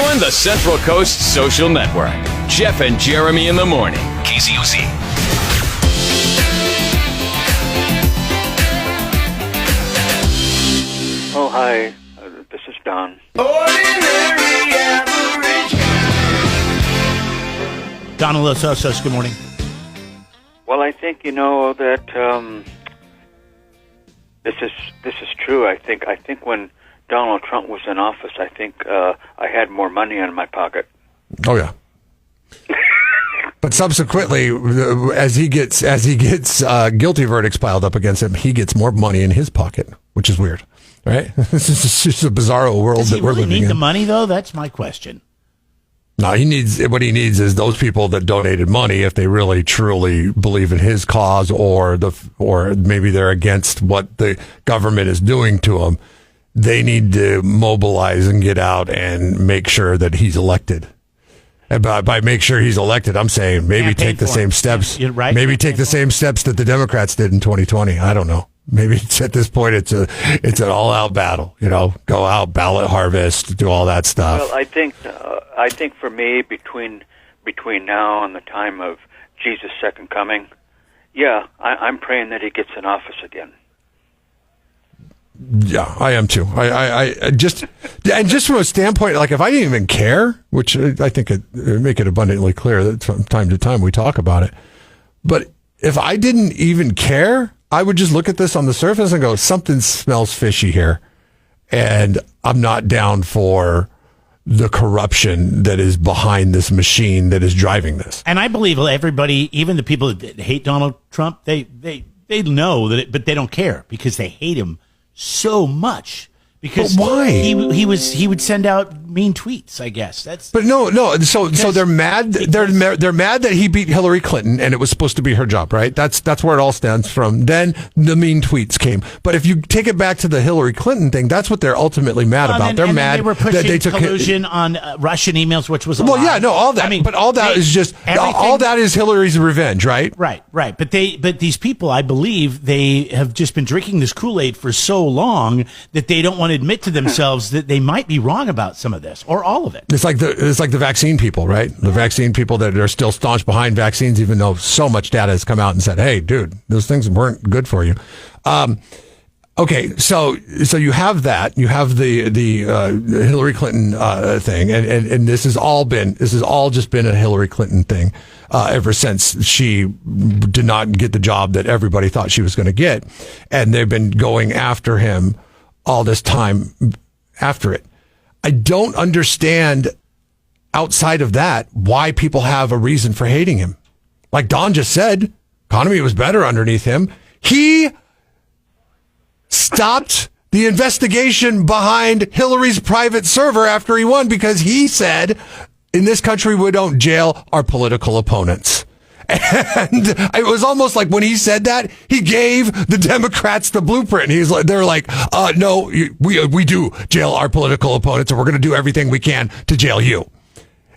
Join the Central Coast Social Network. Jeff and Jeremy in the morning. KZOZ. Oh, hi. This is Don. Don and Los Osos, good morning. Well, I think that this is true. I think when Donald Trump was in office, I think I had more money in my pocket. Oh yeah. But subsequently, as he gets guilty verdicts piled up against him, he gets more money in his pocket, which is weird, right? This is just a bizarro world that we're living in. Does he really need the money, though? That's my question. No, what he needs is those people that donated money, if they really truly believe in his cause, or maybe they're against what the government is doing to them. They need to mobilize and get out and make sure that he's elected. And by make sure he's elected, I'm saying maybe take the same steps. You're right. Maybe take the same steps that the Democrats did in 2020. I don't know. Maybe at this point it's an all-out battle. Go out, ballot harvest, do all that stuff. Well, I think for me, between now and the time of Jesus' second coming, I'm praying that he gets in office again. Yeah, I am too. I just from a standpoint, like if I didn't even care, which I think it make it abundantly clear that from time to time we talk about it, but if I didn't even care, I would just look at this on the surface and go, something smells fishy here, and I'm not down for the corruption that is behind this machine that is driving this. And I believe everybody, even the people that hate Donald Trump, they know that, but they don't care because they hate him so much. Because but why? He would send out mean tweets, I guess. But no. So they're mad. They're mad that he beat Hillary Clinton and it was supposed to be her job, right? That's where it all stems from. Then the mean tweets came. But if you take it back to the Hillary Clinton thing, that's what they're ultimately mad about. They're mad they were pushing that they took collusion on Russian emails, which was a lie. Yeah, no, all that. I mean, but all that is just all that is Hillary's revenge, right? Right. But these people, I believe, they have just been drinking this Kool-Aid for so long that they don't want to admit to themselves that they might be wrong about some of this or all of it. It's like the vaccine people, right? The vaccine people that are still staunch behind vaccines, even though so much data has come out and said, "Hey, dude, those things weren't good for you." Okay, so you have that. You have the Hillary Clinton thing, and this has all just been a Hillary Clinton thing ever since she did not get the job that everybody thought she was going to get, and they've been going after him all this time after it. I don't understand outside of that why people have a reason for hating him. Like Don just said, economy was better underneath him. He stopped the investigation behind Hillary's private server after he won because he said, in this country, we don't jail our political opponents. And it was almost like when he said that, he gave the Democrats the blueprint. They're like, no, we do jail our political opponents, and we're going to do everything we can to jail you.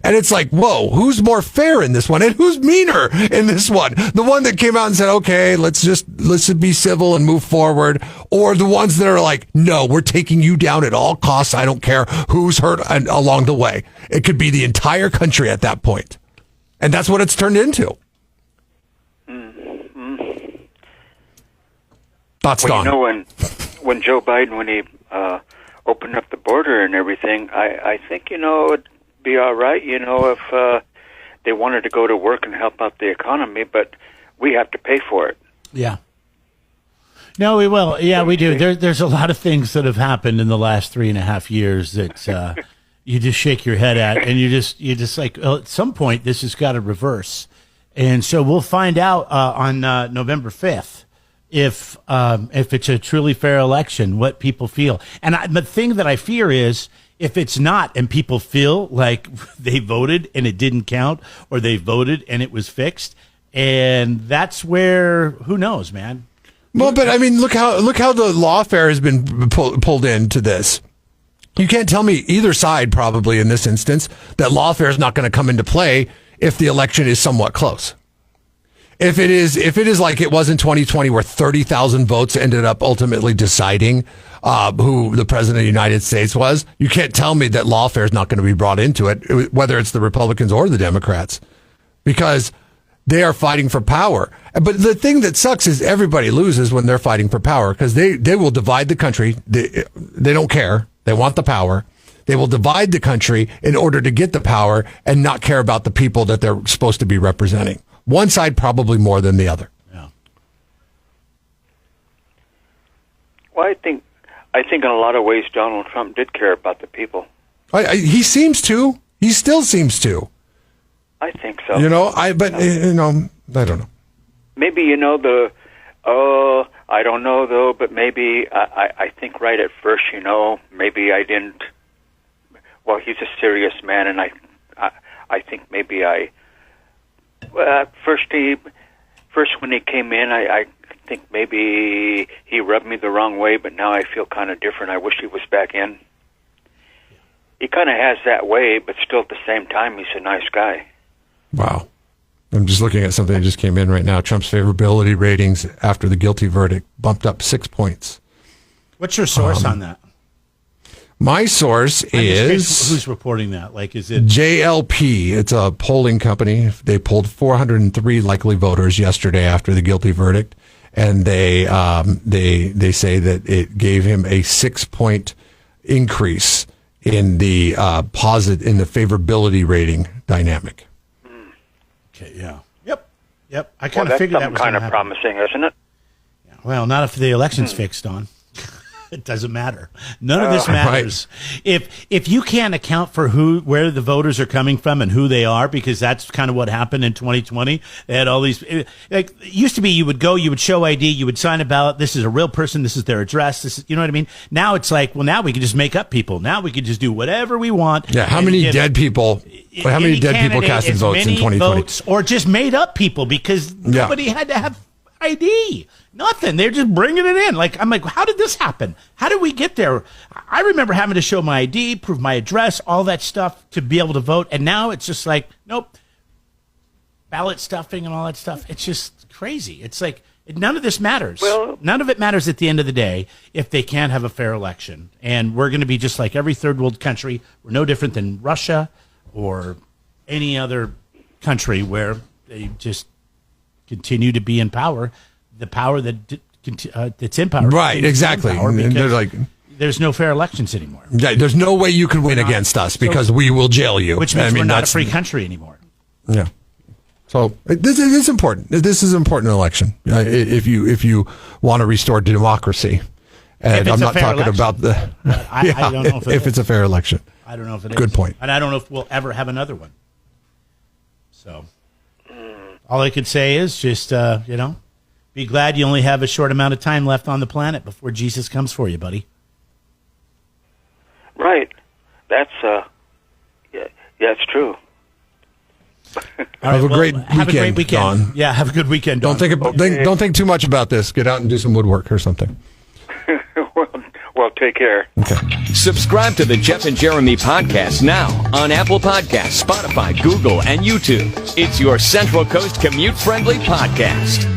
And it's like, whoa, who's more fair in this one? And who's meaner in this one? The one that came out and said, okay, let's just be civil and move forward. Or the ones that are like, no, we're taking you down at all costs. I don't care who's hurt along the way. It could be the entire country at that point. And that's what it's turned into. Thoughts, Don? When Joe Biden, when he opened up the border and everything, I think, it'd be all right, if they wanted to go to work and help out the economy, but we have to pay for it. Yeah. No, we will. Yeah, we do. There's a lot of things that have happened in the last 3.5 years that you just shake your head at, and you just like, well, at some point this has got to reverse. And so we'll find out on November 5th. If it's a truly fair election, what people feel. And the thing that I fear is if it's not and people feel like they voted and it didn't count, or they voted and it was fixed, and that's where, who knows, man. Well, but I mean, look how the lawfare has been pulled into this. You can't tell me either side, probably in this instance, that lawfare is not going to come into play if the election is somewhat close. If it is like it was in 2020, where 30,000 votes ended up ultimately deciding who the president of the United States was, you can't tell me that lawfare is not going to be brought into it, whether it's the Republicans or the Democrats, because they are fighting for power. But the thing that sucks is everybody loses when they're fighting for power, because they will divide the country. They don't care. They want the power. They will divide the country in order to get the power and not care about the people that they're supposed to be representing. One side probably more than the other. Yeah. Well, I think in a lot of ways Donald Trump did care about the people. He seems to. He still seems to. I think so. I don't know. Maybe I don't know though, but maybe I think right at first, maybe I didn't. Well, he's a serious man, and I think maybe first when he came in, I think maybe he rubbed me the wrong way, but now I feel kind of different. I wish he was back in. He kind of has that way, but still at the same time, he's a nice guy. Wow. I'm just looking at something that just came in right now. Trump's favorability ratings after the guilty verdict bumped up 6 points. What's your source on that? My source is... Who's reporting that? Like, is it... JLP. It's a polling company. They polled 403 likely voters yesterday after the guilty verdict, and they say that it gave him a 6-point increase in the in the favorability rating dynamic. Okay. Yeah. Yep. I kind of figured that was kind of promising, isn't it? Yeah. Well, not if the election's fixed on. It doesn't matter. None of this matters. Right. If you can't account for where the voters are coming from and who they are, because that's kind of what happened in 2020. They had all these, like, it used to be you would go, you would show ID, you would sign a ballot. This is a real person. This is their address. This is, you know what I mean? Now it's like, well, now we can just make up people. Now we can just do whatever we want. Yeah. How many dead people casted votes in 2020? Votes, or just made up people because nobody had to have ID. Nothing. They're just bringing it in. I'm like, how did this happen? How did we get there? I remember having to show my ID, prove my address, all that stuff to be able to vote. And now it's just like, nope. Ballot stuffing and all that stuff. It's just crazy. It's like, none of this matters. Well, none of it matters at the end of the day if they can't have a fair election. And we're going to be just like every third world country. We're no different than Russia or any other country where they just continue to be in power. The power that's in power. Right, exactly. There's no fair elections anymore. Yeah, there's no way you can win against us because we will jail you. Which means we're not a free country anymore. Yeah. So this is important. This is an important election. If you want to restore democracy. And I'm not talking about the... I don't know if it's a fair election. I don't know if it is. Good point. And I don't know if we'll ever have another one. So all I could say is just, be glad you only have a short amount of time left on the planet before Jesus comes for you, buddy. Right. That's it's true. Have a great weekend, Don. Yeah, have a good weekend, Don. Don't think too much about this. Get out and do some woodwork or something. Well, take care. Okay. Subscribe to the Jeff and Jeremy podcast now on Apple Podcasts, Spotify, Google, and YouTube. It's your Central Coast commute-friendly podcast.